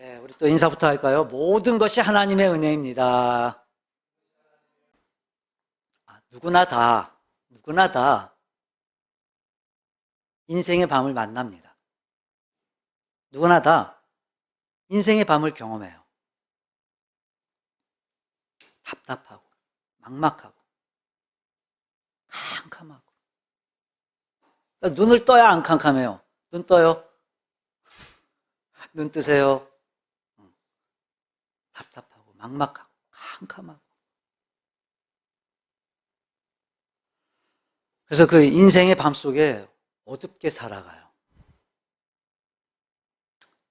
네, 우리 또 인사부터 할까요? 모든 것이 하나님의 은혜입니다. 누구나 다 인생의 밤을 만납니다. 누구나 다 인생의 밤을 경험해요. 답답하고, 막막하고, 캄캄하고. 눈을 떠야 안 캄캄해요. 눈 떠요? 눈 뜨세요? 답답하고, 막막하고, 캄캄하고. 그래서 그 인생의 밤 속에 어둡게 살아가요.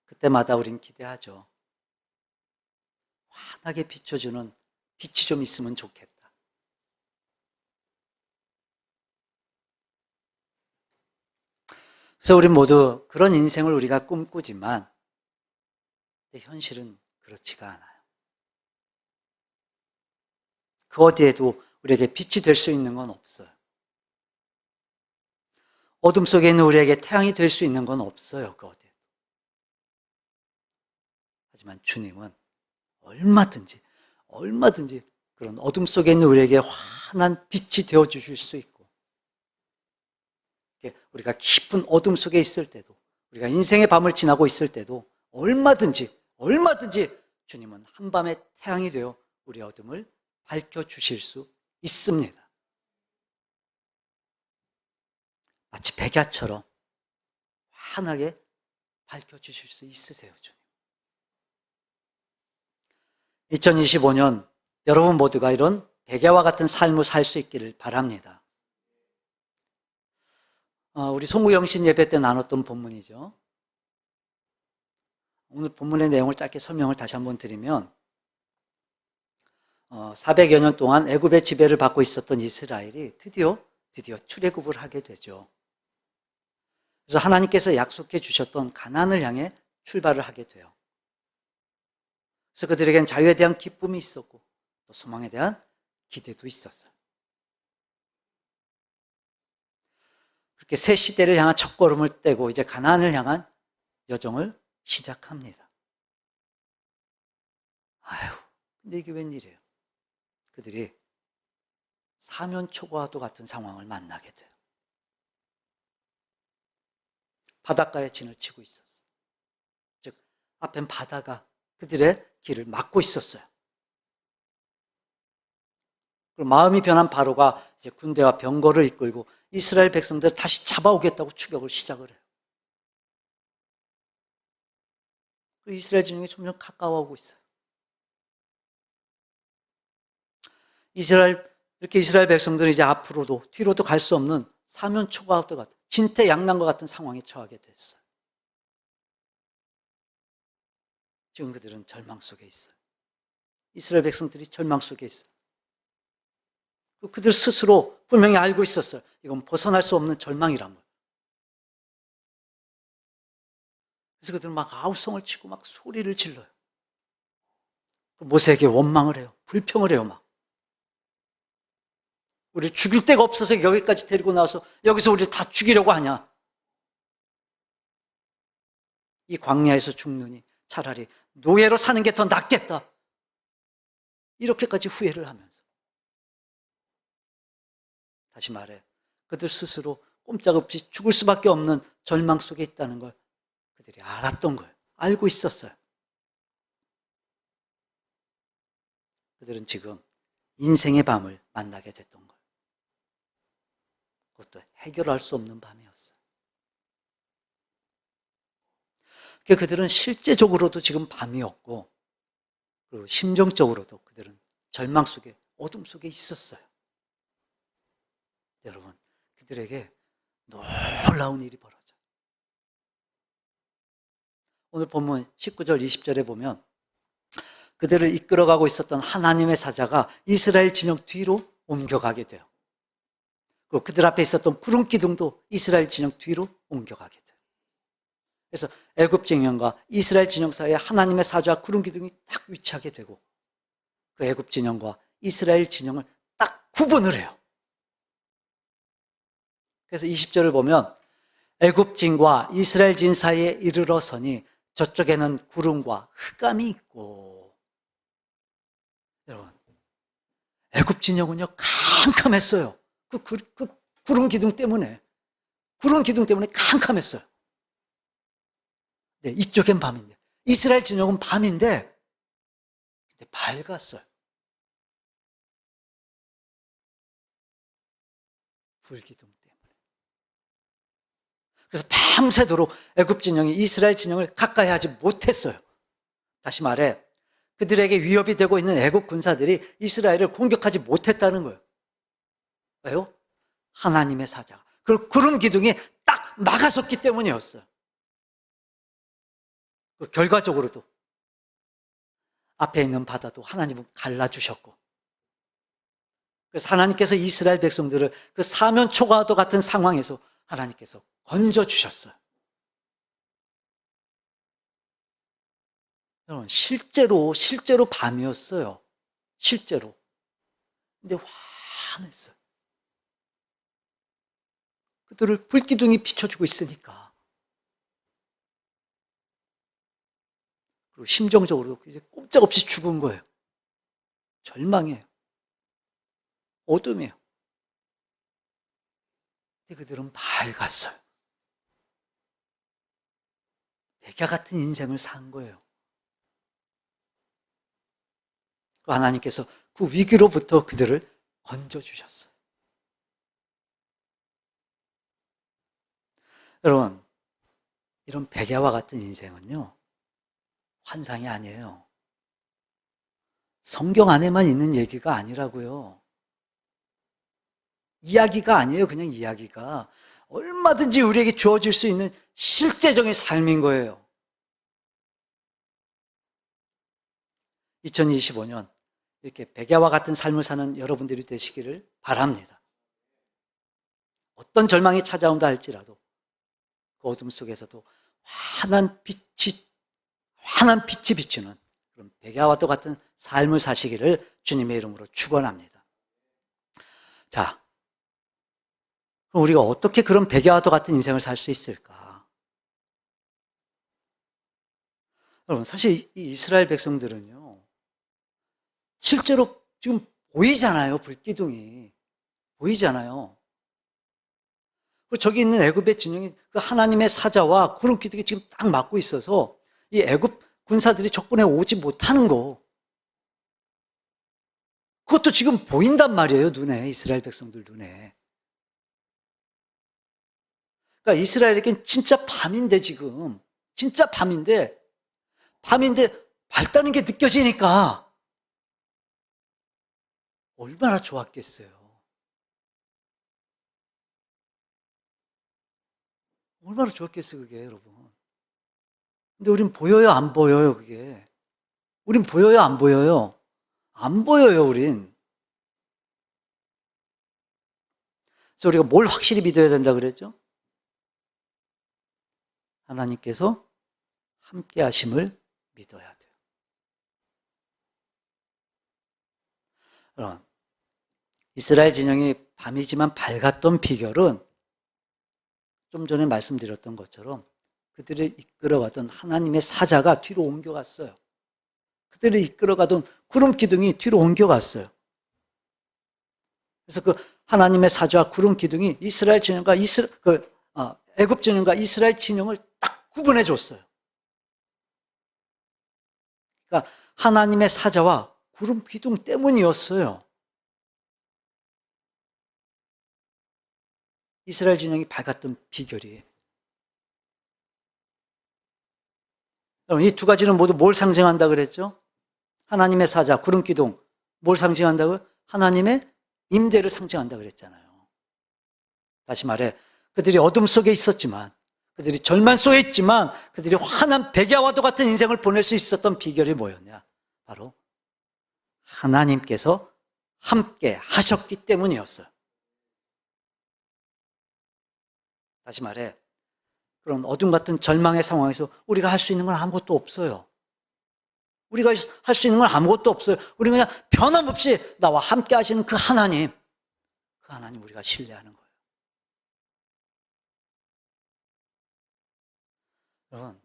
그때마다 우린 기대하죠. 환하게 비춰주는 빛이 좀 있으면 좋겠다. 그래서 우리 모두 그런 인생을 우리가 꿈꾸지만 현실은 그렇지가 않아요. 그 어디에도 우리에게 빛이 될 수 있는 건 없어요. 어둠 속에 있는 우리에게 태양이 될 수 있는 건 없어요. 그 어디에도. 하지만 주님은 얼마든지 그런 어둠 속에 있는 우리에게 환한 빛이 되어주실 수 있고, 우리가 깊은 어둠 속에 있을 때도, 우리가 인생의 밤을 지나고 있을 때도 얼마든지 주님은 한밤의 태양이 되어 우리 어둠을 밝혀주실 수 있습니다. 마치 백야처럼 환하게 밝혀주실 수 있으세요, 주님. 2025년 여러분 모두가 이런 백야와 같은 삶을 살 수 있기를 바랍니다. 우리 송구영신 예배 때 나눴던 본문이죠. 오늘 본문의 내용을 짧게 설명을 다시 한번 드리면 400여 년 동안 애굽의 지배를 받고 있었던 이스라엘이 드디어 출애굽을 하게 되죠. 그래서 하나님께서 약속해 주셨던 가나안을 향해 출발을 하게 돼요. 그래서 그들에겐 자유에 대한 기쁨이 있었고 또 소망에 대한 기대도 있었어요. 그렇게 새 시대를 향한 첫걸음을 떼고 이제 가나안을 향한 여정을 시작합니다. 근데 이게 웬일이에요? 그들이 사면초가와도 같은 상황을 만나게 돼요. 바닷가에 진을 치고 있었어요. 즉 앞엔 바다가 그들의 길을 막고 있었어요. 그리고 마음이 변한 바로가 이제 군대와 병거를 이끌고 이스라엘 백성들을 다시 잡아오겠다고 추격을 시작을 해요. 그리고 이스라엘 진영이 점점 가까워오고 있어요. 이스라엘 백성들은 이제 앞으로도 뒤로도 갈 수 없는 사면초가와 같은 진퇴양난과 같은 상황에 처하게 됐어요. 지금 그들은 절망 속에 있어요. 이스라엘 백성들이 절망 속에 있어요. 그들 스스로 분명히 알고 있었어요. 이건 벗어날 수 없는 절망이란 걸. 그래서 그들은 막 아우성을 치고 막 소리를 질러요. 모세에게 원망을 해요. 불평을 해요. 막 우리 죽일 데가 없어서 여기까지 데리고 나와서 여기서 우리를 다 죽이려고 하냐. 이 광야에서 죽느니 차라리 노예로 사는 게 더 낫겠다. 이렇게까지 후회를 하면서, 다시 말해 그들 스스로 꼼짝없이 죽을 수밖에 없는 절망 속에 있다는 걸 그들이 알았던 거예요. 알고 있었어요. 그들은 지금 인생의 밤을 만나게 됐던 거예요. 그것도 해결할 수 없는 밤이었어요. 그들은 실제적으로도 지금 밤이었고, 그리고 심정적으로도 그들은 절망 속에, 어둠 속에 있었어요. 여러분, 그들에게 놀라운 일이 벌어져요. 오늘 본문 19절, 20절에 보면 그들을 이끌어가고 있었던 하나님의 사자가 이스라엘 진영 뒤로 옮겨가게 돼요. 그리고 그들 앞에 있었던 구름 기둥도 이스라엘 진영 뒤로 옮겨가게 돼요. 그래서 애굽 진영과 이스라엘 진영 사이에 하나님의 사자와 구름 기둥이 딱 위치하게 되고, 그 애굽 진영과 이스라엘 진영을 딱 구분을 해요. 그래서 20절을 보면 애굽 진과 이스라엘 진 사이에 이르러서니 저쪽에는 구름과 흑암이 있고. 여러분, 애굽 진영은요 캄캄했어요. 그 구름 기둥 때문에 캄캄했어요. 네, 이쪽엔 밤인데 이스라엘 진영은 밤인데 근데 밝았어요. 불기둥 때문에. 그래서 밤새도록 애굽 진영이 이스라엘 진영을 가까이 하지 못했어요. 다시 말해 그들에게 위협이 되고 있는 애국 군사들이 이스라엘을 공격하지 못했다는 거예요. 왜요? 하나님의 사자. 그 구름 기둥이 딱 막아섰기 때문이었어요. 결과적으로도 앞에 있는 바다도 하나님은 갈라주셨고, 그래서 하나님께서 이스라엘 백성들을 그 사면 초과도 같은 상황에서 하나님께서 건져주셨어요. 여러분, 실제로 밤이었어요. 실제로. 근데 환했어요. 그들을 불기둥이 비춰주고 있으니까. 그리고 심정적으로도 이제 꼼짝없이 죽은 거예요. 절망이에요. 어둠이에요. 근데 그들은 밝았어요. 백야 같은 인생을 산 거예요. 하나님께서 그 위기로부터 그들을 건져주셨어요. 여러분, 이런 백야와 같은 인생은요, 환상이 아니에요. 성경 안에만 있는 얘기가 아니라고요. 이야기가 아니에요. 그냥 이야기가. 얼마든지 우리에게 주어질 수 있는 실제적인 삶인 거예요. 2025년 이렇게 백야와 같은 삶을 사는 여러분들이 되시기를 바랍니다. 어떤 절망이 찾아온다 할지라도 그 어둠 속에서도 환한 빛이 비추는 그런 백야와 같은 삶을 사시기를 주님의 이름으로 축원합니다. 자, 그럼 우리가 어떻게 그런 백야와 같은 인생을 살 수 있을까? 여러분, 사실 이 이스라엘 백성들은요, 실제로 지금 보이잖아요. 불기둥이 보이잖아요. 저기 있는 애굽의 진영이 그 하나님의 사자와 구름 기둥이 지금 딱 맞고 있어서 이 애굽 군사들이 적군에 오지 못하는 거, 그것도 지금 보인단 말이에요. 눈에, 이스라엘 백성들 눈에. 그러니까 이스라엘에겐 진짜 밤인데, 지금 진짜 밤인데 밝다는 게 느껴지니까 얼마나 좋았겠어요. 얼마나 좋았겠어요, 그게, 여러분. 근데 우린 보여요, 안 보여요, 그게? 우린 보여요, 안 보여요? 안 보여요, 우린. 그래서 우리가 뭘 확실히 믿어야 된다 그랬죠? 하나님께서 함께 하심을 믿어야 돼요. 여러분, 이스라엘 진영이 밤이지만 밝았던 비결은 좀 전에 말씀드렸던 것처럼 그들을 이끌어가던 하나님의 사자가 뒤로 옮겨갔어요. 그들을 이끌어가던 구름 기둥이 뒤로 옮겨갔어요. 그래서 그 하나님의 사자와 구름 기둥이 이스라엘 진영과 애굽 진영과 이스라엘 진영을 딱 구분해 줬어요. 그러니까 하나님의 사자와 구름 기둥 때문이었어요. 이스라엘 진영이 밝았던 비결이. 이 두 가지는 모두 뭘 상징한다 그랬죠? 하나님의 사자, 구름 기둥. 뭘 상징한다고요? 하나님의 임재를 상징한다 그랬잖아요. 다시 말해, 그들이 어둠 속에 있었지만, 그들이 절망 속에 있지만, 그들이 환한 백야와도 같은 인생을 보낼 수 있었던 비결이 뭐였냐? 바로 하나님께서 함께 하셨기 때문이었어요. 다시 말해, 그런 어둠 같은 절망의 상황에서 우리가 할 수 있는 건 아무것도 없어요. 우리가 할 수 있는 건 아무것도 없어요. 우리는 그냥 변함없이 나와 함께 하시는 그 하나님 우리가 신뢰하는 거예요. 여러분,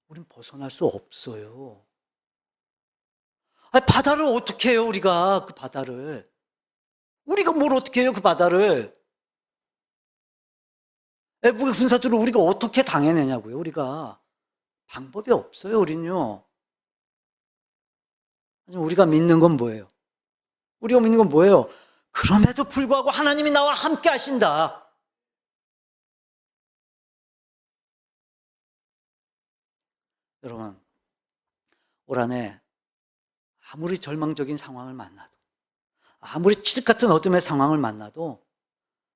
우린 벗어날 수 없어요. 아니, 바다를 어떻게 해요, 우리가? 그 바다를. 우리가 뭘 어떻게 해요, 그 바다를. 애국의 군사들을 우리가 어떻게 당해내냐고요, 우리가. 방법이 없어요, 우린요. 하지만 우리가 믿는 건 뭐예요? 우리가 믿는 건 뭐예요? 그럼에도 불구하고 하나님이 나와 함께 하신다. 여러분, 올 한해 아무리 절망적인 상황을 만나도, 아무리 칠흑 같은 어둠의 상황을 만나도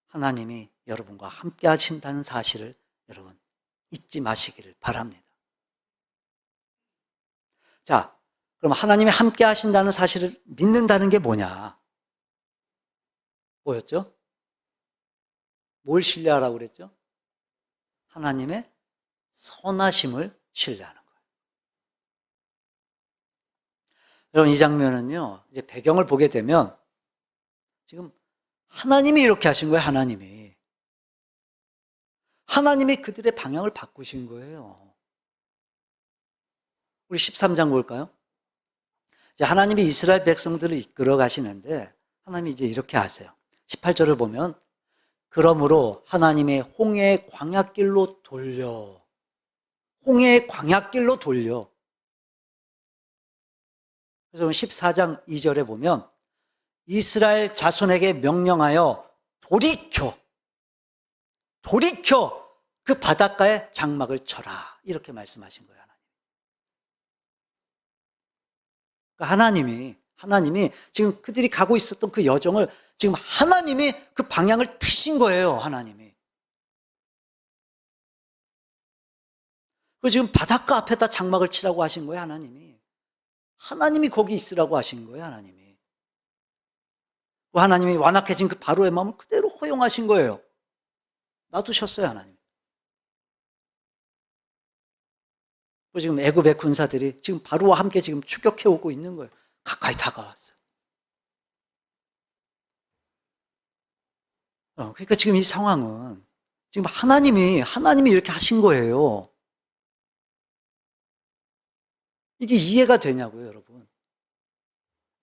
하나님이 여러분과 함께 하신다는 사실을 여러분 잊지 마시기를 바랍니다. 자, 그럼 하나님이 함께 하신다는 사실을 믿는다는 게 뭐냐? 뭐였죠? 뭘 신뢰하라고 그랬죠? 하나님의 선하심을 신뢰하는 거예요. 여러분, 이 장면은요, 이제 배경을 보게 되면 지금 하나님이 이렇게 하신 거예요, 하나님이. 하나님이 그들의 방향을 바꾸신 거예요. 우리 13장 볼까요? 이제 하나님이 이스라엘 백성들을 이끌어 가시는데 하나님이 이제 이렇게 하세요. 18절을 보면 그러므로 하나님의 홍해의 광야길로 돌려. 홍해의 광야길로 돌려. 그래서 14장 2절에 보면 이스라엘 자손에게 명령하여 돌이켜 그 바닷가에 장막을 쳐라. 이렇게 말씀하신 거예요, 하나님. 그러니까 하나님이 지금 그들이 가고 있었던 그 여정을 지금 하나님이 그 방향을 트신 거예요, 하나님이. 그 지금 바닷가 앞에다 장막을 치라고 하신 거예요, 하나님이. 하나님이 거기 있으라고 하신 거예요, 하나님이. 하나님이 완악해진 그 바로의 마음을 그대로 허용하신 거예요. 놔두셨어요, 하나님. 지금 애굽의 군사들이 지금 바로와 함께 지금 추격해 오고 있는 거예요. 가까이 다가왔어요. 그러니까 지금 이 상황은 지금 하나님이 이렇게 하신 거예요. 이게 이해가 되냐고요, 여러분.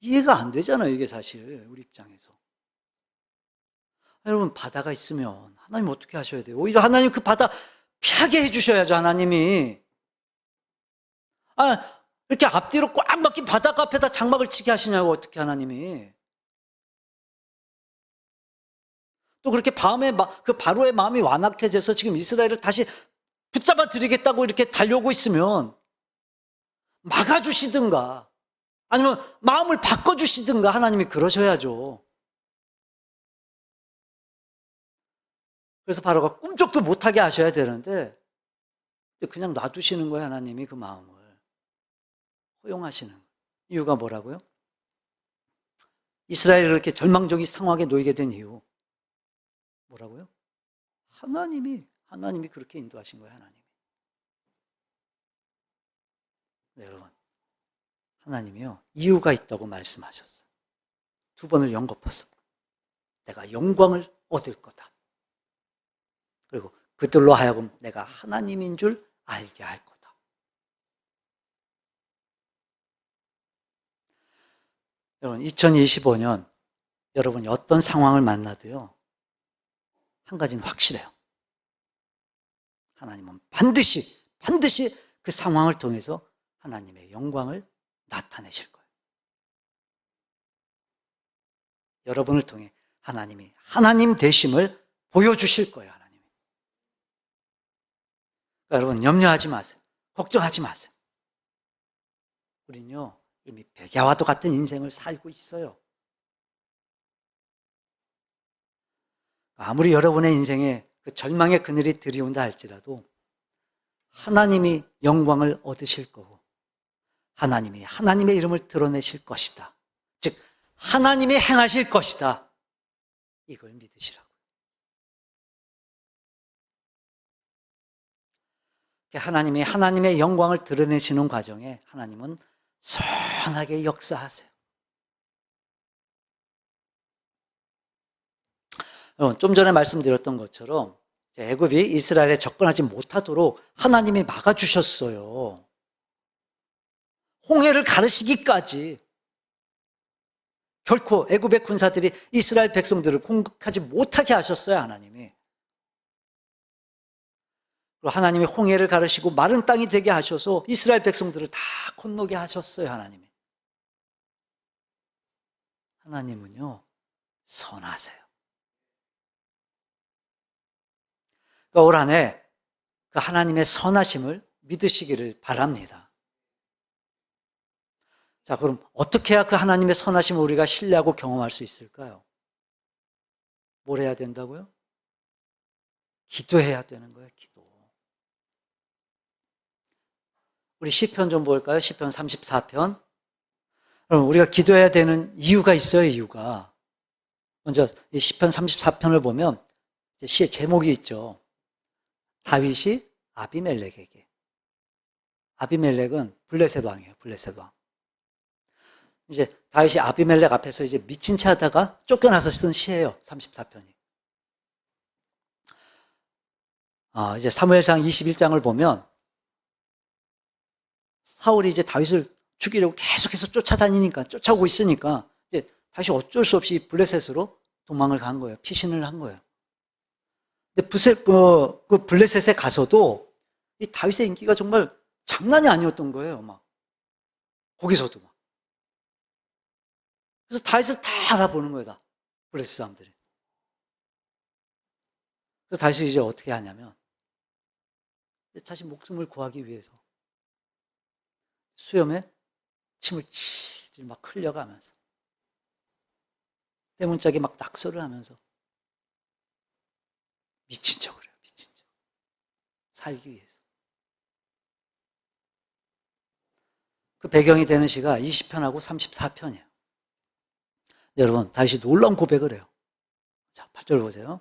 이해가 안 되잖아요, 이게 사실 우리 입장에서. 여러분, 바다가 있으면 하나님 어떻게 하셔야 돼요? 오히려 하나님 그 바다 피하게 해주셔야죠, 하나님이. 이렇게 앞뒤로 꽉 막힌 바닷가 앞에다 장막을 치게 하시냐고, 어떻게 하나님이. 또 그렇게 그 바로의 마음이 완악해져서 지금 이스라엘을 다시 붙잡아 드리겠다고 이렇게 달려오고 있으면 막아주시든가 아니면 마음을 바꿔주시든가 하나님이 그러셔야죠. 그래서 바로가 꿈쩍도 못하게 하셔야 되는데 그냥 놔두시는 거예요, 하나님이 그 마음을. 허용하시는. 이유가 뭐라고요? 이스라엘을 이렇게 절망적인 상황에 놓이게 된 이유. 뭐라고요? 하나님이 그렇게 인도하신 거예요, 하나님이. 네, 여러분. 하나님이요, 이유가 있다고 말씀하셨어요. 두 번을 연거푸서 내가 영광을 얻을 거다. 그리고 그들로 하여금 내가 하나님인 줄 알게 할 거다. 여러분, 2025년 여러분이 어떤 상황을 만나도요, 한 가지는 확실해요. 하나님은 반드시 그 상황을 통해서 하나님의 영광을 나타내실 거예요. 여러분을 통해 하나님이 하나님 되심을 보여주실 거예요, 하나님이. 그러니까 여러분, 염려하지 마세요. 걱정하지 마세요. 우린요, 이미 백야와도 같은 인생을 살고 있어요. 아무리 여러분의 인생에 그 절망의 그늘이 들이온다 할지라도 하나님이 영광을 얻으실 거고 하나님이 하나님의 이름을 드러내실 것이다. 즉 하나님이 행하실 것이다. 이걸 믿으시라고요. 하나님이 하나님의 영광을 드러내시는 과정에 하나님은 선하게 역사하세요. 좀 전에 말씀드렸던 것처럼 애굽이 이스라엘에 접근하지 못하도록 하나님이 막아주셨어요. 홍해를 가르시기까지. 결코 애굽의 군사들이 이스라엘 백성들을 공격하지 못하게 하셨어요, 하나님이. 그리고 하나님이 홍해를 가르시고 마른 땅이 되게 하셔서 이스라엘 백성들을 다 건너게 하셨어요, 하나님이. 하나님은요, 선하세요. 그러니까 올 한 해 그 하나님의 선하심을 믿으시기를 바랍니다. 자, 그럼 어떻게 해야 그 하나님의 선하심을 우리가 신뢰하고 경험할 수 있을까요? 뭘 해야 된다고요? 기도해야 되는 거예요, 기도. 우리 시편 좀 볼까요? 시편 34편. 그럼 우리가 기도해야 되는 이유가 있어요, 이유가. 먼저 이 시편 34편을 보면 시의 제목이 있죠. 다윗이 아비멜렉에게. 아비멜렉은 블레셋 왕이에요, 블레셋 왕. 이제 다윗이 아비멜렉 앞에서 이제 미친 채 하다가 쫓겨나서 쓴 시예요, 34편이. 이제 사무엘상 21장을 보면 사울이 이제 다윗을 죽이려고 계속해서 쫓아오고 있으니까 이제 다시 어쩔 수 없이 블레셋으로 도망을 간 거예요. 피신을 한 거예요. 근데 그 블레셋에 가서도 이 다윗의 인기가 정말 장난이 아니었던 거예요, 막. 거기서도 막. 그래서 다윗을 다 알아보는 거예요, 다. 블레셋 사람들이. 그래서 다윗이 이제 어떻게 하냐면 자신 목숨을 구하기 위해서 수염에 침을 칠질 막 흘려가면서 때문짝에 막 낙서를 하면서 미친 척을 해요, 미친 척. 살기 위해서. 그 배경이 되는 시가 20편하고 34편이에요. 여러분, 다윗이 놀라운 고백을 해요. 자, 8절 보세요.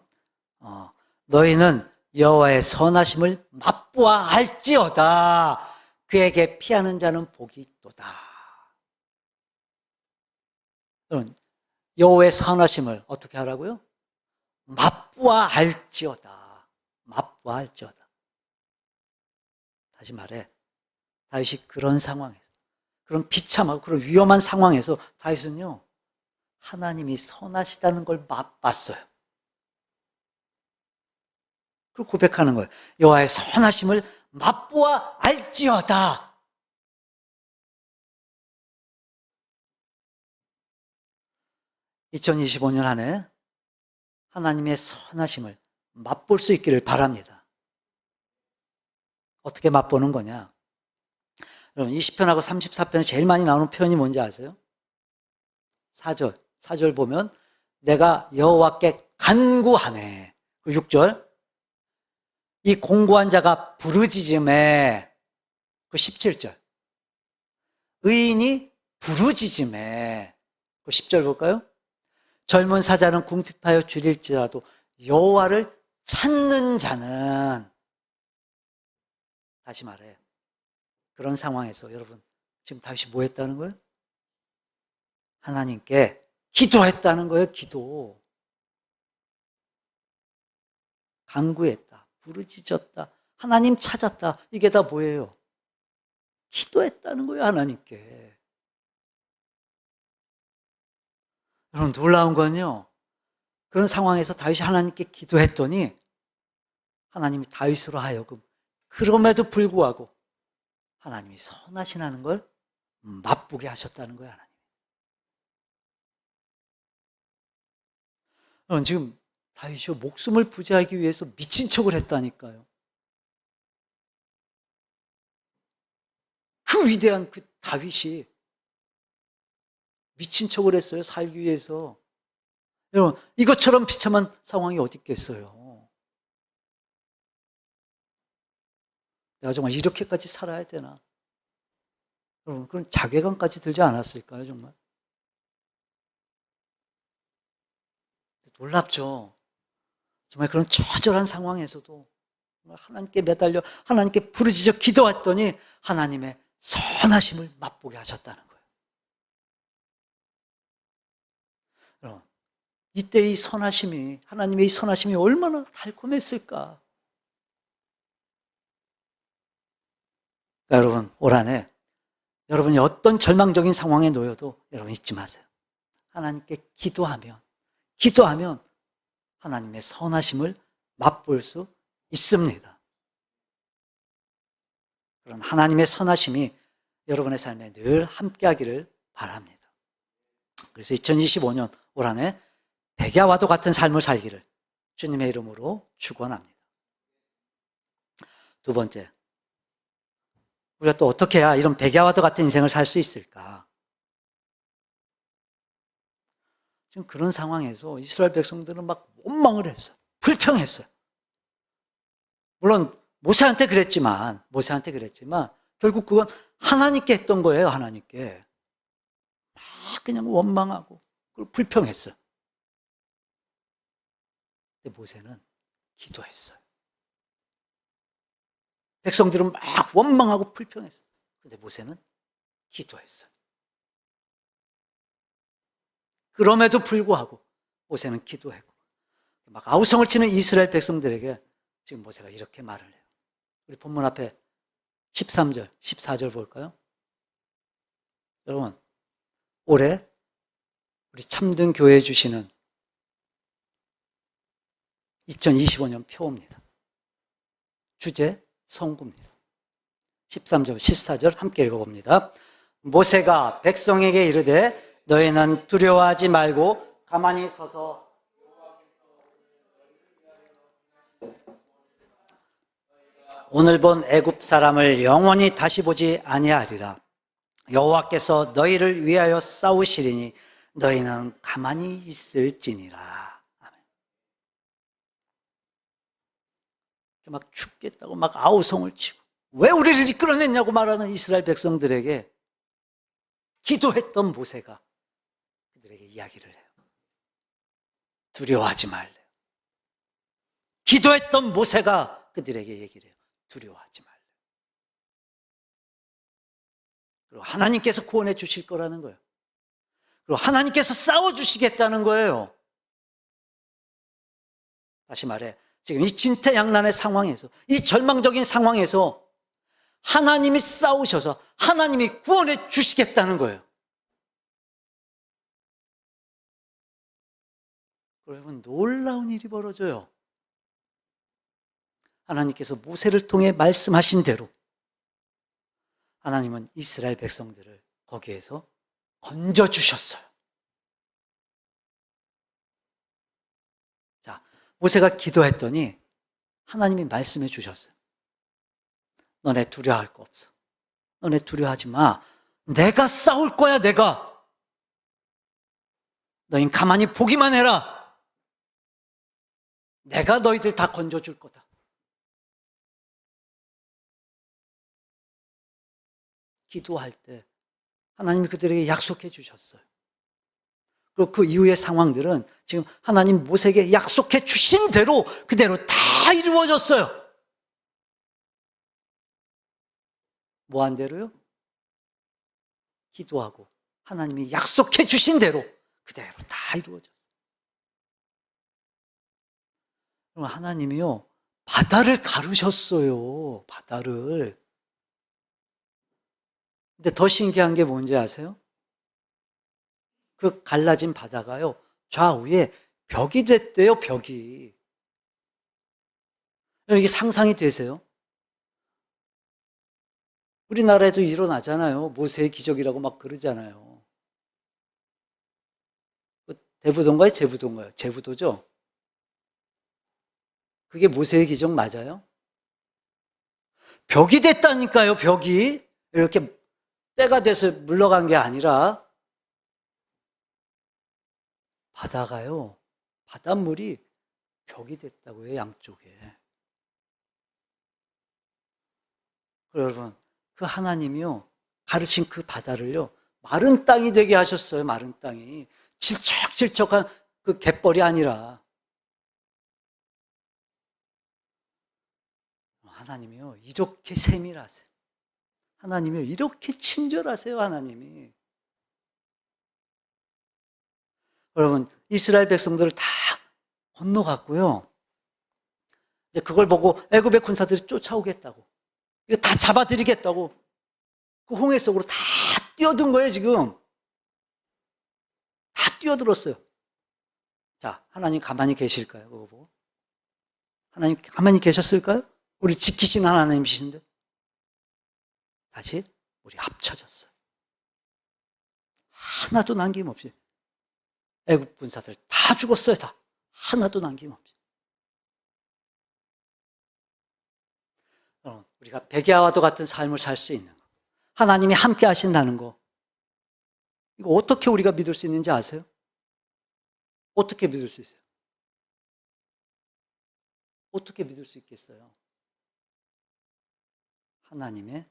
너희는 여호와의 선하심을 맛보아 알지어다. 그에게 피하는 자는 복이 있도다. 여러분, 여호와의 선하심을 어떻게 하라고요? 맛보아 알지어다. 맛보아 알지어다. 다시 말해, 다윗이 그런 상황에서, 그런 비참하고 그런 위험한 상황에서 다윗은요, 하나님이 선하시다는 걸 맛봤어요. 그걸 고백하는 거예요. 여호와의 선하심을 맛보아 알지어다. (2025년) 한 해 하나님의 선하심을 맛볼 수 있기를 바랍니다. 어떻게 맛보는 거냐? 여러분, 20편하고 34편에 제일 많이 나오는 표현이 뭔지 아세요? 4절 보면 내가 여호와께 간구하매. 6절 이 공고한 자가 부르짖음에. 17절 의인이 부르짖음에. 10절 볼까요? 젊은 사자는 궁핍하여 줄일지라도 여호와를 찾는 자는. 다시 말해, 그런 상황에서 여러분 지금 다윗이 뭐 했다는 거예요? 하나님께 기도했다는 거예요. 기도. 간구했다, 부르짖었다, 하나님 찾았다. 이게 다 뭐예요? 기도했다는 거예요, 하나님께. 여러분, 놀라운 건요, 그런 상황에서 다윗이 하나님께 기도했더니 하나님이 다윗으로 하여금 그럼에도 불구하고 하나님이 선하시다는 걸 맛보게 하셨다는 거예요, 하나님. 여러분, 지금 다윗이 목숨을 부지하기 위해서 미친 척을 했다니까요. 그 위대한 그 다윗이 미친 척을 했어요, 살기 위해서. 여러분, 이것처럼 비참한 상황이 어디 있겠어요? 내가 정말 이렇게까지 살아야 되나? 여러분, 그런 자괴감까지 들지 않았을까요, 정말? 놀랍죠? 정말 그런 처절한 상황에서도 하나님께 매달려 하나님께 부르짖어 기도했더니 하나님의 선하심을 맛보게 하셨다는 거예요. 여러분, 이때 이 선하심이, 하나님의 이 선하심이 얼마나 달콤했을까? 그러니까 여러분, 올 한해 여러분이 어떤 절망적인 상황에 놓여도 여러분 잊지 마세요. 하나님께 기도하면 하나님의 선하심을 맛볼 수 있습니다. 그런 하나님의 선하심이 여러분의 삶에 늘 함께하기를 바랍니다. 그래서 2025년 올 한해 백야와도 같은 삶을 살기를 주님의 이름으로 축원합니다. 두 번째, 우리가 또 어떻게 해야 이런 백야와도 같은 인생을 살 수 있을까? 지금 그런 상황에서 이스라엘 백성들은 막 원망을 했어요. 불평했어요. 물론 모세한테 그랬지만 결국 그건 하나님께 했던 거예요. 하나님께 막 그냥 원망하고 불평했어요. 근데 모세는 기도했어요. 백성들은 막 원망하고 불평했어요. 근데 모세는 기도했어요. 그럼에도 불구하고 모세는 기도했고 막 아우성을 치는 이스라엘 백성들에게 지금 모세가 이렇게 말을 해요. 우리 본문 앞에 13절, 14절 볼까요? 여러분, 올해 우리 참된 교회 주시는 2025년 표입니다. 주제 성구입니다. 13절, 14절 함께 읽어봅니다. 모세가 백성에게 이르되 너희는 두려워하지 말고 가만히 서서 오늘 본 애굽 사람을 영원히 다시 보지 아니하리라. 여호와께서 너희를 위하여 싸우시리니 너희는 가만히 있을지니라. 아멘. 막 죽겠다고 막 아우성을 치고 왜 우리를 이끌어냈냐고 말하는 이스라엘 백성들에게 기도했던 모세가 그들에게 이야기를 해요. 두려워하지 말래요. 기도했던 모세가 그들에게 얘기를 해요. 두려워하지 말래요. 그리고 하나님께서 구원해 주실 거라는 거예요. 그리고 하나님께서 싸워주시겠다는 거예요. 다시 말해, 지금 이 진퇴양난의 상황에서, 이 절망적인 상황에서 하나님이 싸우셔서 하나님이 구원해 주시겠다는 거예요. 여러분, 놀라운 일이 벌어져요. 하나님께서 모세를 통해 말씀하신 대로 하나님은 이스라엘 백성들을 거기에서 건져주셨어요. 자, 모세가 기도했더니 하나님이 말씀해 주셨어요. 너네 두려워할 거 없어. 너네 두려워하지 마. 내가 싸울 거야, 내가. 너희는 가만히 보기만 해라. 내가 너희들 다 건져줄 거다. 기도할 때 하나님이 그들에게 약속해 주셨어요. 그리고 그 이후의 상황들은 지금 하나님 모세에게 약속해 주신 대로 그대로 다 이루어졌어요. 뭐 한 대로요? 기도하고 하나님이 약속해 주신 대로 그대로 다 이루어졌어요. 그럼 하나님이요, 바다를 가르셨어요. 바다를. 근데 더 신기한 게 뭔지 아세요? 그 갈라진 바다가요, 좌우에 벽이 됐대요, 벽이. 이게 상상이 되세요? 우리나라에도 일어나잖아요. 모세의 기적이라고 막 그러잖아요. 대부도인가요? 제부도인가요? 제부도죠? 그게 모세의 기적 맞아요? 벽이 됐다니까요, 벽이. 이렇게 때가 돼서 물러간 게 아니라 바다가요, 바닷물이 벽이 됐다고요, 양쪽에. 여러분, 그 하나님이요, 가르친 그 바다를요, 마른 땅이 되게 하셨어요. 마른 땅이. 질척질척한 그 갯벌이 아니라. 하나님이요, 이렇게 세밀하세요. 하나님이요, 이렇게 친절하세요. 하나님이. 여러분, 이스라엘 백성들을 다 건너갔고요. 이제 그걸 보고 애굽의 군사들이 쫓아오겠다고. 이거 다 잡아드리겠다고 그 홍해 속으로 다 뛰어든 거예요, 지금. 다 뛰어들었어요. 자, 하나님 가만히 계실까요? 그거 보고. 하나님 가만히 계셨을까요? 우리 지키시는 하나님이신데. 다시 우리 합쳐졌어요. 하나도 남김없이. 애국 군사들 다 죽었어요, 다. 하나도 남김없이. 우리가 백야와도 같은 삶을 살 수 있는 거. 하나님이 함께 하신다는 거. 이거 어떻게 우리가 믿을 수 있는지 아세요? 어떻게 믿을 수 있어요? 어떻게 믿을 수 있겠어요? 하나님의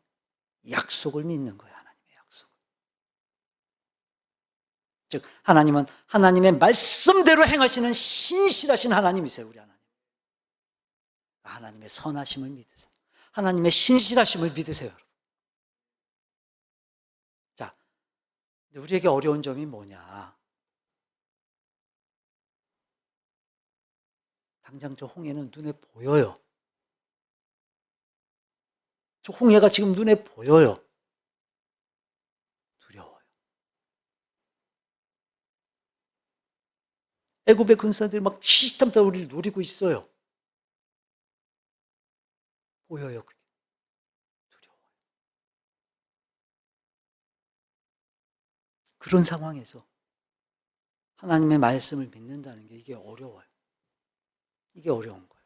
약속을 믿는 거예요. 하나님의 약속. 즉 하나님은 하나님의 말씀대로 행하시는 신실하신 하나님이세요. 우리 하나님. 하나님의 선하심을 믿으세요. 하나님의 신실하심을 믿으세요. 여러분. 자, 우리에게 어려운 점이 뭐냐? 당장 저 홍해는 눈에 보여요. 저 홍해가 지금 눈에 보여요. 두려워요. 애굽의 군사들이 막 시시탐탐 우리를 노리고 있어요. 보여요, 그게. 두려워요. 그런 상황에서 하나님의 말씀을 믿는다는 게 이게 어려워요. 이게 어려운 거예요.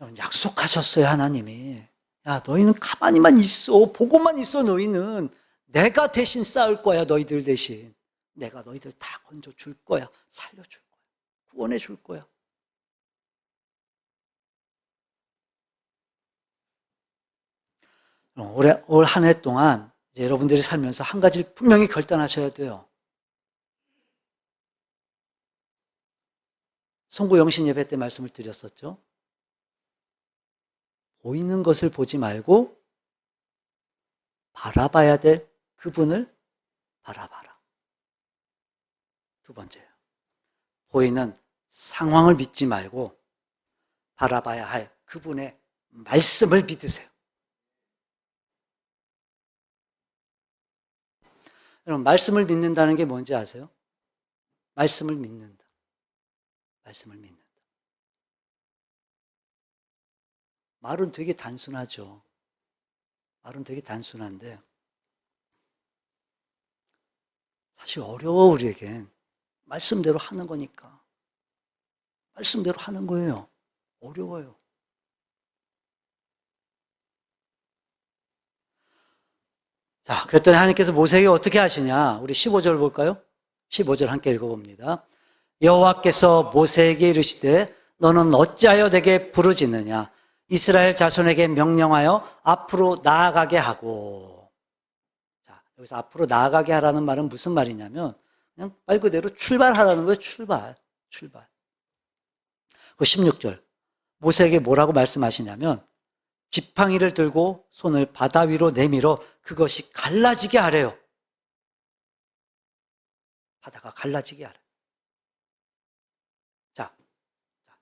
여러분, 약속하셨어요, 하나님이. 야, 너희는 가만히만 있어. 보고만 있어, 너희는. 내가 대신 싸울 거야, 너희들 대신. 내가 너희들 다 건져 줄 거야. 살려줄 거야. 구원해 줄 거야. 올 한 해 동안 이제 여러분들이 살면서 한 가지 분명히 결단하셔야 돼요. 송구 영신 예배 때 말씀을 드렸었죠. 보이는 것을 보지 말고 바라봐야 될 그분을 바라봐라. 두 번째요. 보이는 상황을 믿지 말고 바라봐야 할 그분의 말씀을 믿으세요. 여러분, 말씀을 믿는다는 게 뭔지 아세요? 말씀을 믿는다. 말씀을 믿는다. 말은 되게 단순하죠. 말은 되게 단순한데 사실 어려워, 우리에겐. 말씀대로 하는 거니까. 말씀대로 하는 거예요. 어려워요. 자, 그랬더니 하나님께서 모세에게 어떻게 하시냐? 우리 15절 볼까요? 15절 함께 읽어봅니다. 여호와께서 모세에게 이르시되 너는 어찌하여 내게 부르짖느냐? 이스라엘 자손에게 명령하여 앞으로 나아가게 하고. 자, 여기서 앞으로 나아가게 하라는 말은 무슨 말이냐면 그냥 말 그대로 출발하라는 거예요. 출발. 그 16절. 모세에게 뭐라고 말씀하시냐면 지팡이를 들고 손을 바다 위로 내밀어 그것이 갈라지게 하래요. 바다가 갈라지게 하래. 자,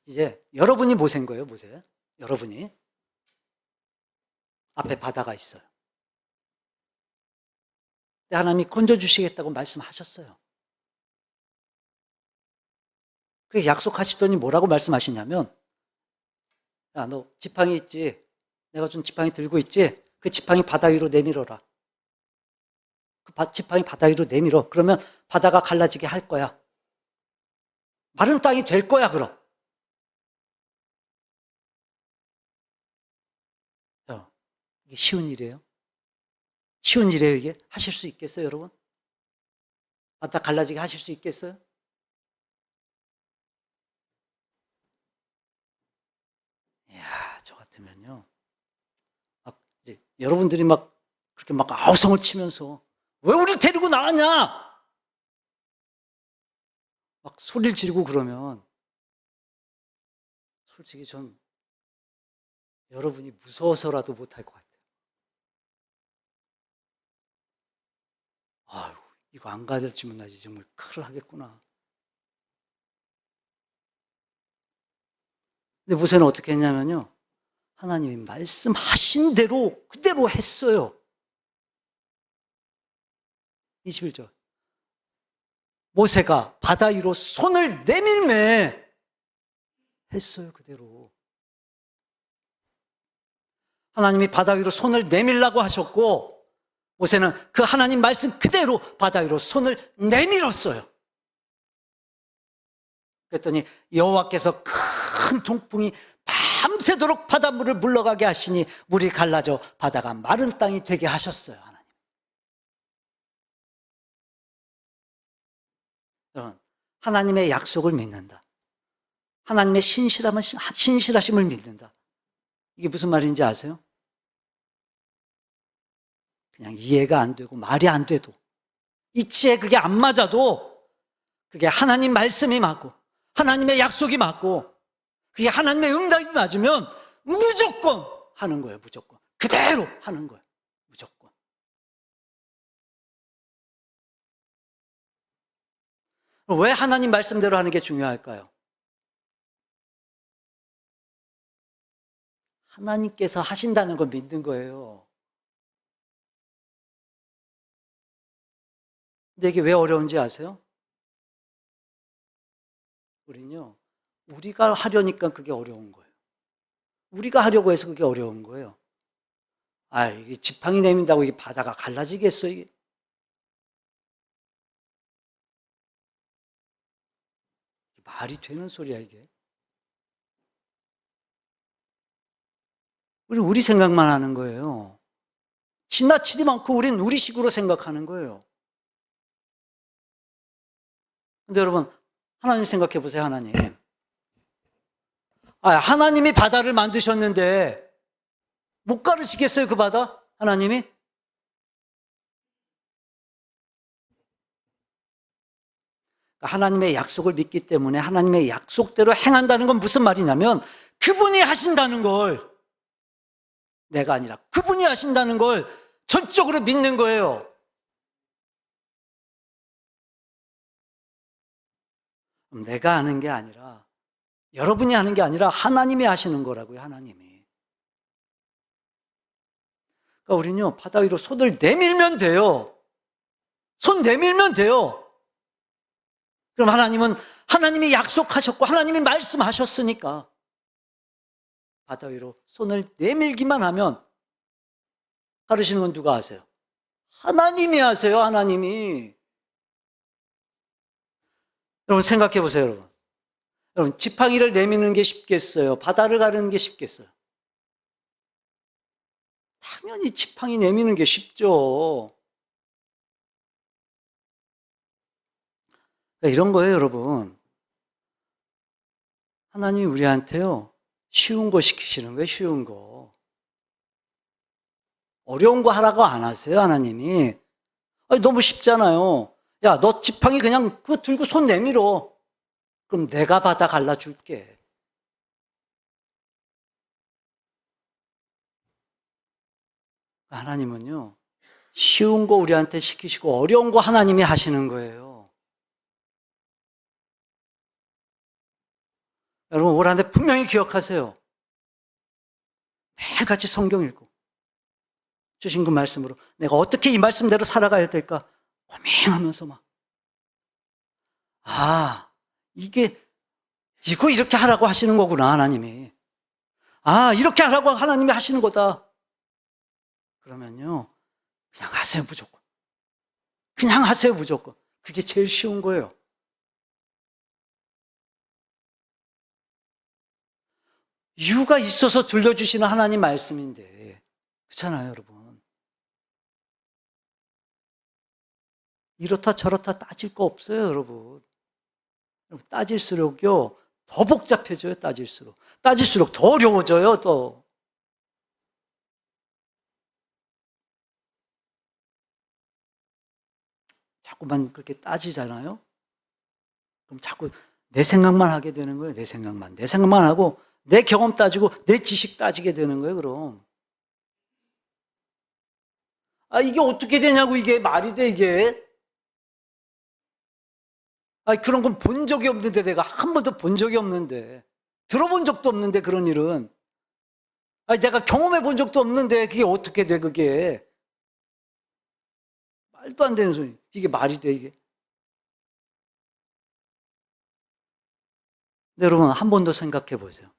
이제 여러분이 모세인 거예요, 모세. 여러분이. 앞에 바다가 있어요. 하나님이 건져주시겠다고 말씀하셨어요. 그게 약속하시더니 뭐라고 말씀하시냐면, 야, 너 지팡이 있지? 내가 준 지팡이 들고 있지? 그 지팡이 바다 위로 내밀어라. 그 지팡이 바다 위로 내밀어. 그러면 바다가 갈라지게 할 거야. 마른 땅이 될 거야, 그럼. 이게 쉬운 일이에요? 쉬운 일이에요, 이게? 하실 수 있겠어요, 여러분? 바다 갈라지게 하실 수 있겠어요? 이야, 저 같으면요. 막 이제 여러분들이 막 그렇게 막 아우성을 치면서 왜 우리 데리고 나왔냐? 막 소리를 지르고 그러면 솔직히 전 여러분이 무서워서라도 못할 것 같아요. 아유, 이거 안 가르치면 나지 정말 큰일 하겠구나. 근데 모세는 어떻게 했냐면요. 하나님이 말씀하신 대로 그대로 했어요. 21절. 모세가 바다 위로 손을 내밀매 했어요, 그대로. 하나님이 바다 위로 손을 내밀라고 하셨고, 모세는 그 하나님 말씀 그대로 바다 위로 손을 내밀었어요. 그랬더니 여호와께서 큰 동풍이 밤새도록 바닷물을 물러가게 하시니 물이 갈라져 바다가 마른 땅이 되게 하셨어요, 하나님. 여러분, 하나님의 약속을 믿는다. 하나님의 신실하심을 믿는다. 이게 무슨 말인지 아세요? 그냥 이해가 안 되고 말이 안 돼도, 이치에 그게 안 맞아도 그게 하나님 말씀이 맞고 하나님의 약속이 맞고 그게 하나님의 응답이 맞으면 무조건 하는 거예요. 무조건. 그대로 하는 거예요. 무조건. 왜 하나님 말씀대로 하는 게 중요할까요? 하나님께서 하신다는 걸 믿는 거예요. 근데 이게 왜 어려운지 아세요? 우리는요, 우리가 하려니까 그게 어려운 거예요. 우리가 하려고 해서 그게 어려운 거예요. 아, 이게 지팡이 내민다고 이게 바다가 갈라지겠어, 이게. 말이 되는 소리야, 이게. 우리 생각만 하는 거예요. 지나치지 않고 우리는 우리식으로 생각하는 거예요. 근데 여러분, 하나님 생각해 보세요, 하나님. 하나님이 바다를 만드셨는데 못 가르치겠어요, 그 바다? 하나님이? 하나님의 약속을 믿기 때문에 하나님의 약속대로 행한다는 건 무슨 말이냐면 그분이 하신다는 걸, 내가 아니라 그분이 하신다는 걸 전적으로 믿는 거예요. 내가 하는 게 아니라, 여러분이 하는 게 아니라 하나님이 하시는 거라고요, 하나님이. 그러니까 우리는요, 바다 위로 손을 내밀면 돼요. 손 내밀면 돼요. 그럼 하나님은, 하나님이 약속하셨고 하나님이 말씀하셨으니까 바다 위로 손을 내밀기만 하면, 가르치는 건 누가 하세요? 하나님이 하세요, 하나님이. 여러분 생각해 보세요, 여러분. 여러분, 지팡이를 내미는 게 쉽겠어요? 바다를 가르는 게 쉽겠어요? 당연히 지팡이 내미는 게 쉽죠. 그러니까 이런 거예요, 여러분. 하나님이 우리한테요, 쉬운 거 시키시는 거예요, 쉬운 거. 어려운 거 하라고 안 하세요, 하나님이. 너무 쉽잖아요. 야, 너 지팡이 그냥 그거 들고 손 내밀어. 그럼 내가 바다 갈라줄게. 하나님은요, 쉬운 거 우리한테 시키시고 어려운 거 하나님이 하시는 거예요. 여러분, 올 한 해 분명히 기억하세요. 매일같이 성경 읽고 주신 그 말씀으로 내가 어떻게 이 말씀대로 살아가야 될까 고민하면서 막, 이거 이렇게 하라고 하시는 거구나, 하나님이. 이렇게 하라고 하나님이 하시는 거다. 그러면요, 그냥 하세요, 무조건. 그냥 하세요, 무조건. 그게 제일 쉬운 거예요. 이유가 있어서 들려주시는 하나님 말씀인데, 그렇잖아요, 여러분. 이렇다 저렇다 따질 거 없어요, 여러분. 따질수록요, 더 복잡해져요, 따질수록. 따질수록 더 어려워져요, 또. 자꾸만 그렇게 따지잖아요? 그럼 자꾸 내 생각만 하게 되는 거예요, 내 생각만. 내 생각만 하고, 내 경험 따지고, 내 지식 따지게 되는 거예요, 그럼. 이게 어떻게 되냐고, 이게 말이 돼, 이게. 그런 건 본 적이 없는데, 내가 한 번도 본 적이 없는데. 들어본 적도 없는데 그런 일은. 아니, 내가 경험해 본 적도 없는데 그게 어떻게 돼, 그게. 말도 안 되는 소리. 이게 말이 돼, 이게. 근데 여러분, 한 번 더 생각해 보세요.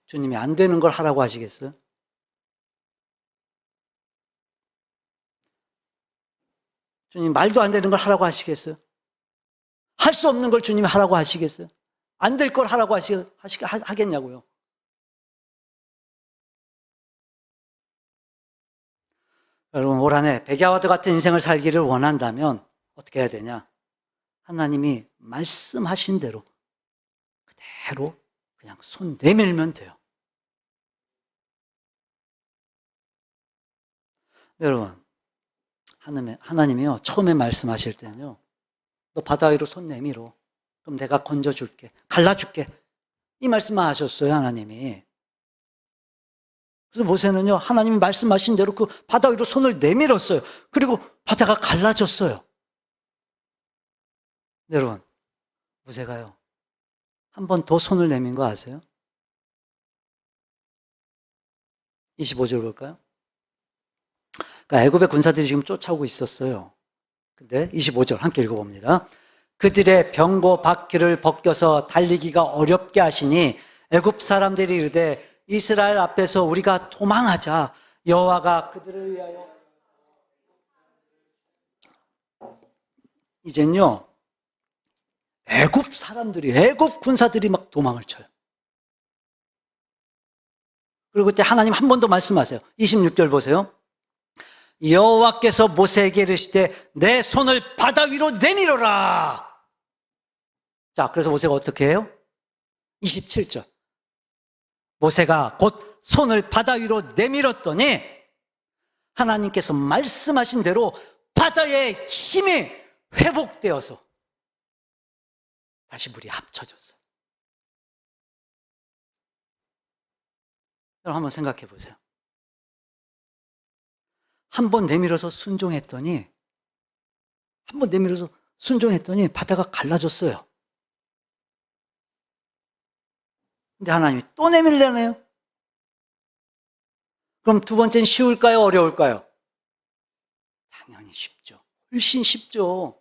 주님이 안 되는 걸 하라고 하시겠어요? 주님 말도 안 되는 걸 하라고 하시겠어요? 할 수 없는 걸 주님이 하라고 하시겠어요? 안 될 걸 하라고 하겠냐고요. 여러분, 올 한 해 백야와도 같은 인생을 살기를 원한다면 어떻게 해야 되냐? 하나님이 말씀하신 대로 그대로 그냥 손 내밀면 돼요. 여러분, 하나님이요, 처음에 말씀하실 때는요, 너 바다 위로 손 내밀어. 그럼 내가 건져줄게. 갈라줄게. 이 말씀만 하셨어요, 하나님이. 그래서 모세는요, 하나님이 말씀하신 대로 그 바다 위로 손을 내밀었어요. 그리고 바다가 갈라졌어요. 여러분, 모세가요, 한 번 더 손을 내민 거 아세요? 25절 볼까요? 그러니까 애굽의 군사들이 지금 쫓아오고 있었어요. 근데 25절 함께 읽어봅니다. 그들의 병고 바퀴를 벗겨서 달리기가 어렵게 하시니 애굽 사람들이 이르되 이스라엘 앞에서 우리가 도망하자. 여호와가 그들을 위하여. 이젠요, 애굽 군사들이 막 도망을 쳐요. 그리고 그때 하나님 한 번 더 말씀하세요. 26절 보세요. 여호와께서 모세에게 이르시되 내 손을 바다 위로 내밀어라. 자, 그래서 모세가 어떻게 해요? 27절. 모세가 곧 손을 바다 위로 내밀었더니 하나님께서 말씀하신 대로 바다의 힘이 회복되어서 다시 물이 합쳐졌어요. 여러분 한번 생각해 보세요. 한 번 내밀어서 순종했더니 바다가 갈라졌어요. 근데 하나님이 또 내밀려네요. 그럼 두 번째는 쉬울까요? 어려울까요? 당연히 쉽죠. 훨씬 쉽죠.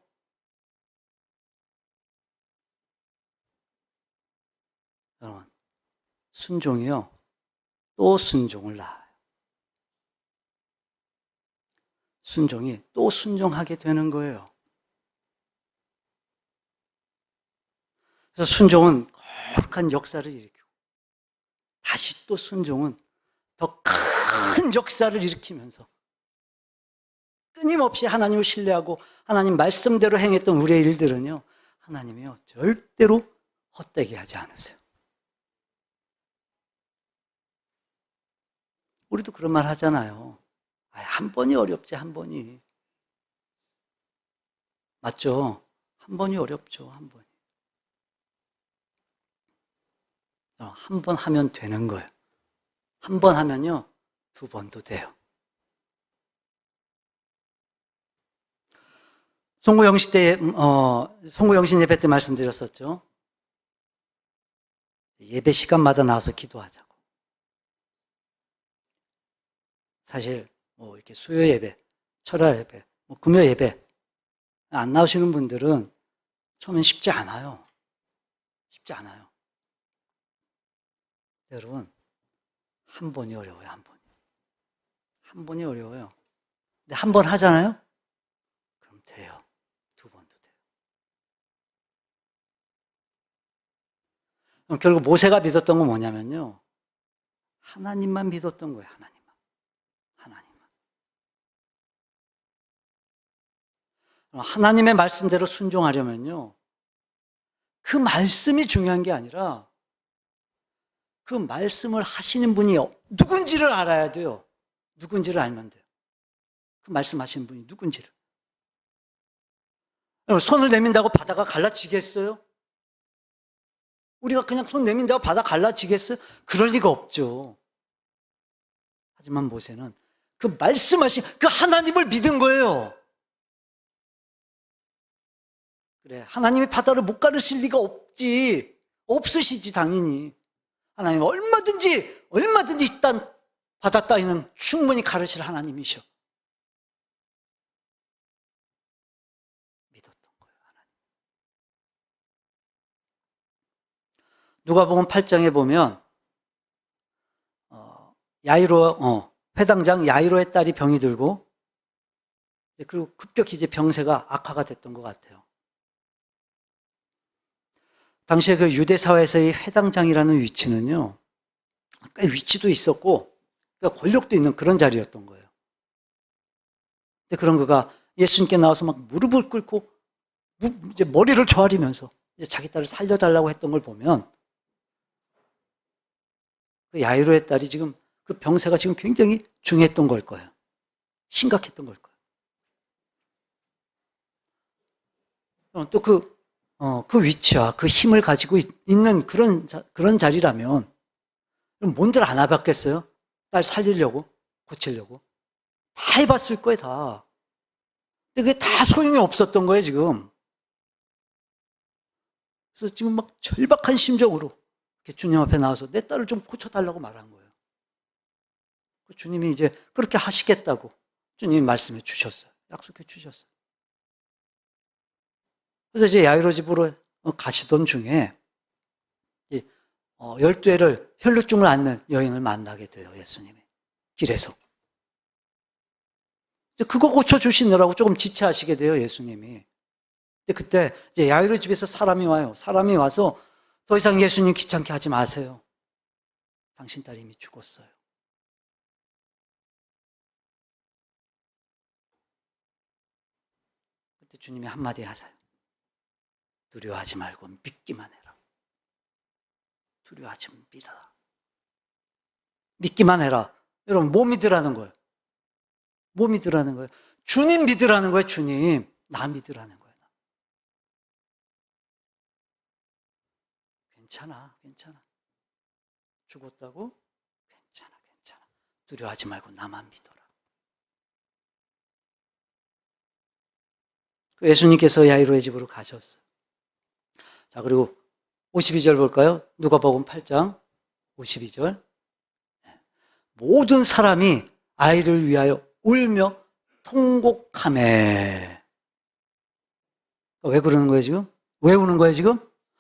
여러분, 순종이요, 또 순종을 낳아요. 순종이 또 순종하게 되는 거예요. 그래서 순종은 거룩한 역사를 일으키고, 다시 또 순종은 더 큰 역사를 일으키면서 끊임없이 하나님을 신뢰하고 하나님 말씀대로 행했던 우리의 일들은요, 하나님이요, 절대로 헛되게 하지 않으세요. 우리도 그런 말 하잖아요. 한 번이 어렵지, 한 번이. 맞죠? 한 번이 어렵죠, 한 번이. 한 번 하면 되는 거예요. 한 번 하면요, 두 번도 돼요. 송구영신 예배 때 말씀드렸었죠. 예배 시간마다 나와서 기도하자고. 사실 이렇게 수요 예배, 철야 예배, 금요 예배 안 나오시는 분들은 처음엔 쉽지 않아요. 쉽지 않아요. 여러분, 한 번이 어려워요, 한 번이. 한 번이 어려워요. 근데 한 번 하잖아요? 그럼 돼요. 두 번도 돼요. 그럼 결국 모세가 믿었던 건 뭐냐면요, 하나님만 믿었던 거예요, 하나님만. 하나님의 말씀대로 순종하려면요, 그 말씀이 중요한 게 아니라 그 말씀을 하시는 분이 누군지를 알아야 돼요. 누군지를 알면 돼요. 그 말씀하시는 분이 누군지를. 손을 내민다고 바다가 갈라지겠어요? 우리가 그냥 손 내민다고 바다 갈라지겠어요? 그럴 리가 없죠. 하지만 모세는 그 말씀하신 그 하나님을 믿은 거예요. 그래, 하나님이 바다를 못 가르칠 리가 없지. 없으시지 당연히. 하나님 얼마든지 일단 바다 따위는 충분히 가르칠 하나님이셔. 믿었던 거예요. 하나님. 누가복음 8장에 보면 회당장 야이로의 딸이 병이 들고 그리고 급격히 이제 병세가 악화가 됐던 것 같아요. 당시에 그 유대 사회에서의 회당장이라는 위치는요, 꽤 위치도 있었고, 그러니까 권력도 있는 그런 자리였던 거예요. 근데 그런 그가 예수님께 나와서 막 무릎을 꿇고 이제 머리를 조아리면서 이제 자기 딸을 살려달라고 했던 걸 보면 그 야이로의 딸이 지금 그 병세가 지금 굉장히 중했던 걸 거예요. 심각했던 걸 거예요. 또 그 위치와 그 힘을 가지고 있는 그런 자리라면 뭔들 안 해봤겠어요? 딸 살리려고, 고치려고. 다 해봤을 거예요, 다. 근데 그게 다 소용이 없었던 거예요, 지금. 그래서 지금 막 절박한 심정으로 이렇게 주님 앞에 나와서 내 딸을 좀 고쳐달라고 말한 거예요. 주님이 이제 그렇게 하시겠다고 주님이 말씀해 주셨어요. 약속해 주셨어요. 그래서 이제 야이로 집으로 가시던 중에 12회를 혈루증을 앓는 여인을 만나게 돼요, 예수님이. 길에서. 그거 고쳐주시느라고 조금 지체하시게 돼요, 예수님이. 근데 그때 이제 야이로 집에서 사람이 와요. 사람이 와서 더 이상 예수님 귀찮게 하지 마세요. 당신 딸이 이미 죽었어요. 그때 주님이 한마디 하세요. 두려워하지 말고 믿기만 해라. 두려워하지 믿어라. 믿기만 해라. 여러분, 뭐 믿으라는 거예요? 뭐 믿으라는 거예요? 주님 믿으라는 거예요, 주님. 나 믿으라는 거예요. 괜찮아. 죽었다고? 괜찮아. 두려워하지 말고 나만 믿어라. 예수님께서 야이로의 집으로 가셨어요. 자, 그리고 52절 볼까요? 누가복음 8장 52절. 모든 사람이 아이를 위하여 울며 통곡하매. 왜 그러는 거예요, 지금? 왜 우는 거예요, 지금?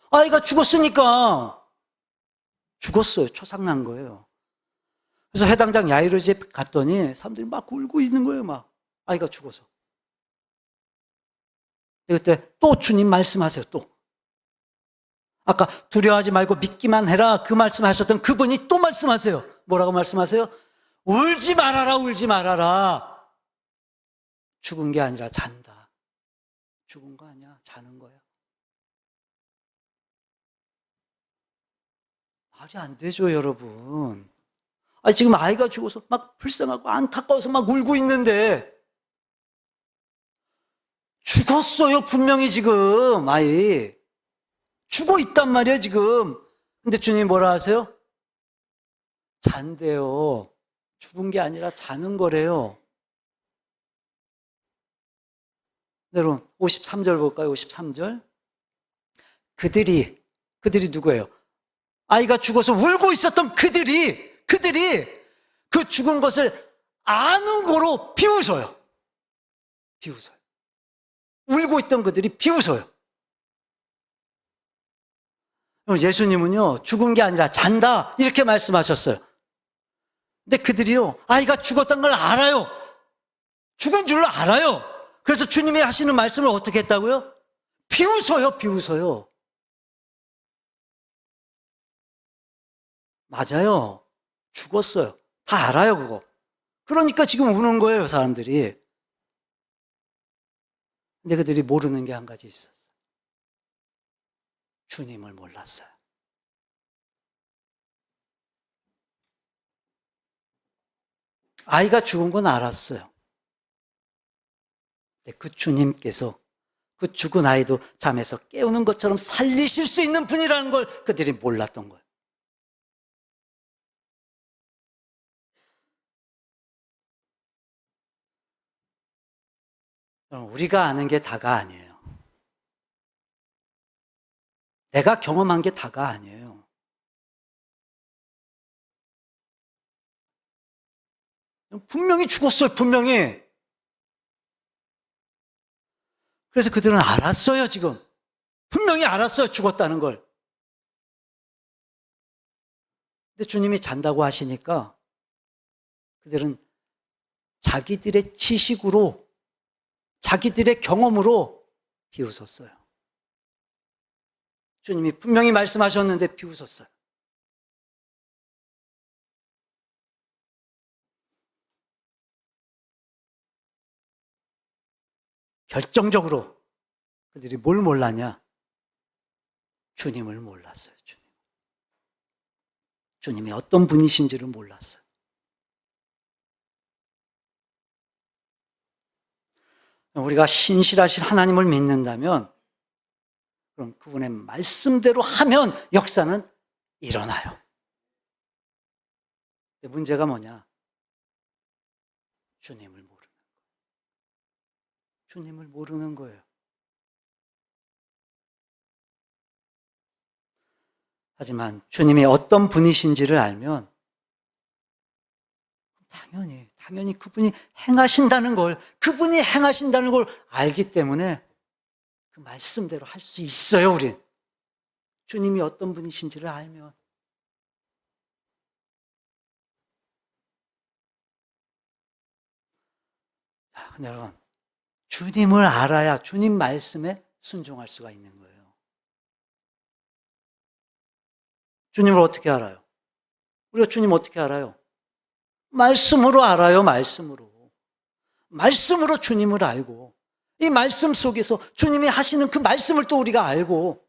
아이가 죽었으니까. 죽었어요. 초상난 거예요. 그래서 회당장 야이로 집 갔더니 사람들이 막 울고 있는 거예요, 막. 아이가 죽어서. 그때 또 주님 말씀하세요, 또. 아까 두려워하지 말고 믿기만 해라 그 말씀하셨던 그분이 또 말씀하세요. 뭐라고 말씀하세요? 울지 말아라. 죽은 게 아니라 잔다. 죽은 거 아니야, 자는 거야. 말이 안 되죠, 여러분. 지금 아이가 죽어서 막 불쌍하고 안타까워서 막 울고 있는데 죽었어요, 분명히 지금 아이. 죽어 있단 말이에요, 지금. 근데 주님이 뭐라 하세요? 잔대요. 죽은 게 아니라 자는 거래요. 여러분, 53절 볼까요? 53절. 그들이 누구예요? 아이가 죽어서 울고 있었던 그들이 그 죽은 것을 아는 거로 비웃어요. 울고 있던 그들이 비웃어요. 예수님은요, 죽은 게 아니라 잔다 이렇게 말씀하셨어요. 근데 그들이요, 아이가 죽었던 걸 알아요. 죽은 줄 알아요. 그래서 주님이 하시는 말씀을 어떻게 했다고요? 비웃어요. 맞아요. 죽었어요. 다 알아요, 그거. 그러니까 지금 우는 거예요, 사람들이. 근데 그들이 모르는 게 한 가지 있었어요. 주님을 몰랐어요. 아이가 죽은 건 알았어요. 근데 그 주님께서 그 죽은 아이도 잠에서 깨우는 것처럼 살리실 수 있는 분이라는 걸 그들이 몰랐던 거예요. 우리가 아는 게 다가 아니에요. 내가 경험한 게 다가 아니에요. 분명히 죽었어요, 분명히. 그래서 그들은 알았어요, 지금. 분명히 알았어요, 죽었다는 걸. 근데 주님이 잔다고 하시니까 그들은 자기들의 지식으로, 자기들의 경험으로 비웃었어요. 주님이 분명히 말씀하셨는데 비웃었어요. 결정적으로 그들이 뭘 몰랐냐? 주님을 몰랐어요. 주님이 어떤 분이신지를 몰랐어요. 우리가 신실하신 하나님을 믿는다면 그럼 그분의 말씀대로 하면 역사는 일어나요. 근데 문제가 뭐냐? 주님을 모르는 거예요. 주님을 모르는 거예요. 하지만 주님이 어떤 분이신지를 알면 당연히 그분이 행하신다는 걸, 그분이 행하신다는 걸 알기 때문에 그 말씀대로 할 수 있어요, 우린. 주님이 어떤 분이신지를 알면. 근데 여러분, 주님을 알아야 주님 말씀에 순종할 수가 있는 거예요. 주님을 어떻게 알아요? 우리가 주님 어떻게 알아요? 말씀으로 알아요, 말씀으로. 말씀으로 주님을 알고, 이 말씀 속에서 주님이 하시는 그 말씀을 또 우리가 알고,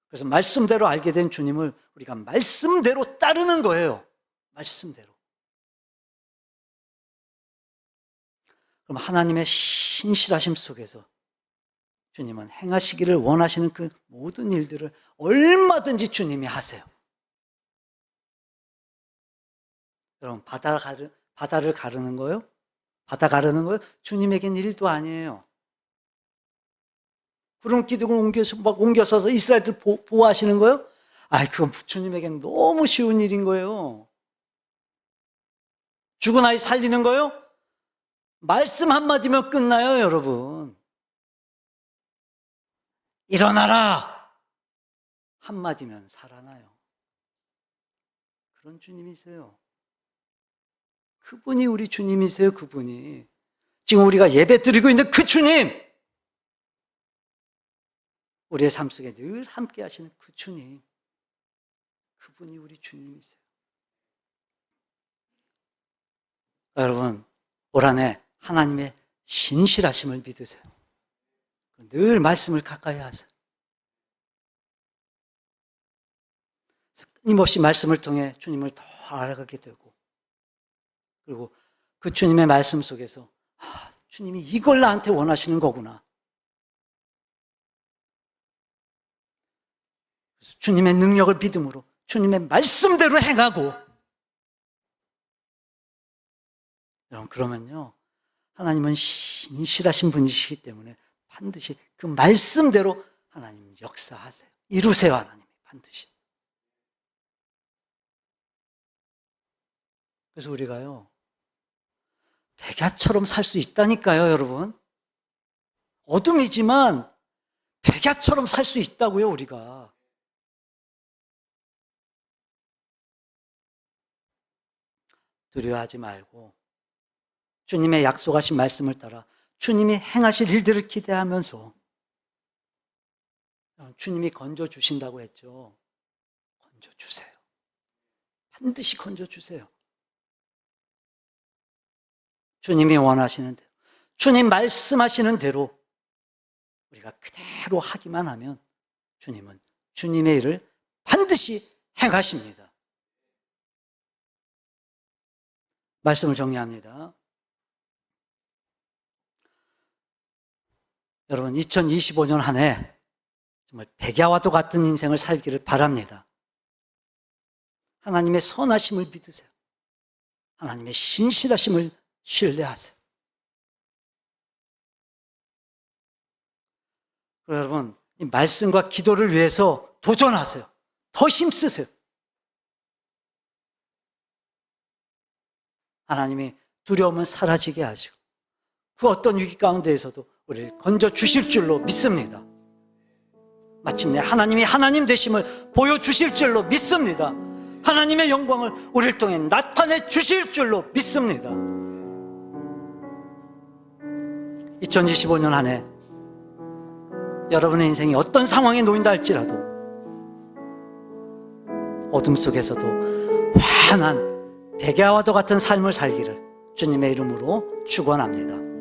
그래서 말씀대로 알게 된 주님을 우리가 말씀대로 따르는 거예요. 말씀대로. 그럼 하나님의 신실하심 속에서 주님은 행하시기를 원하시는 그 모든 일들을 얼마든지 주님이 하세요. 여러분, 바다를 가르는 거요? 바다 가르는 거요? 주님에겐 일도 아니에요. 구름 기둥을 옮겨서서 이스라엘들 보호하시는 거요? 그건 주님에겐 너무 쉬운 일인 거예요. 죽은 아이 살리는 거요? 말씀 한마디면 끝나요, 여러분. 일어나라! 한마디면 살아나요. 그런 주님이세요. 그분이 우리 주님이세요, 그분이. 지금 우리가 예배 드리고 있는 그 주님! 우리의 삶 속에 늘 함께 하시는 그 주님. 그분이 우리 주님이세요. 여러분, 올 한 해 하나님의 신실하심을 믿으세요. 늘 말씀을 가까이 하세요. 끊임없이 말씀을 통해 주님을 더 알아가게 되고, 그리고 그 주님의 말씀 속에서 주님이 이걸 나한테 원하시는 거구나. 그래서 주님의 능력을 믿음으로 주님의 말씀대로 행하고, 여러분, 그러면요, 하나님은 신실하신 분이시기 때문에 반드시 그 말씀대로 하나님 역사하세요. 이루세요, 하나님이 반드시. 그래서 우리가요, 백야처럼 살 수 있다니까요, 여러분. 어둠이지만 백야처럼 살 수 있다고요, 우리가. 두려워하지 말고 주님의 약속하신 말씀을 따라 주님이 행하실 일들을 기대하면서, 주님이 건져주신다고 했죠. 건져주세요. 반드시 건져주세요. 주님이 원하시는 대로, 주님 말씀하시는 대로 우리가 그대로 하기만 하면 주님은 주님의 일을 반드시 행하십니다. 말씀을 정리합니다. 여러분, 2025년 한 해 정말 백야와도 같은 인생을 살기를 바랍니다. 하나님의 선하심을 믿으세요. 하나님의 신실하심을 신뢰하세요. 여러분, 이 말씀과 기도를 위해서 도전하세요. 더 힘쓰세요. 하나님이 두려움은 사라지게 하시고 그 어떤 위기 가운데에서도 우리를 건져 주실 줄로 믿습니다. 마침내 하나님이 하나님 되심을 보여주실 줄로 믿습니다. 하나님의 영광을 우리를 통해 나타내 주실 줄로 믿습니다. 2025년 한 해 여러분의 인생이 어떤 상황에 놓인다 할지라도 어둠 속에서도 환한 백야와도 같은 삶을 살기를 주님의 이름으로 축원합니다.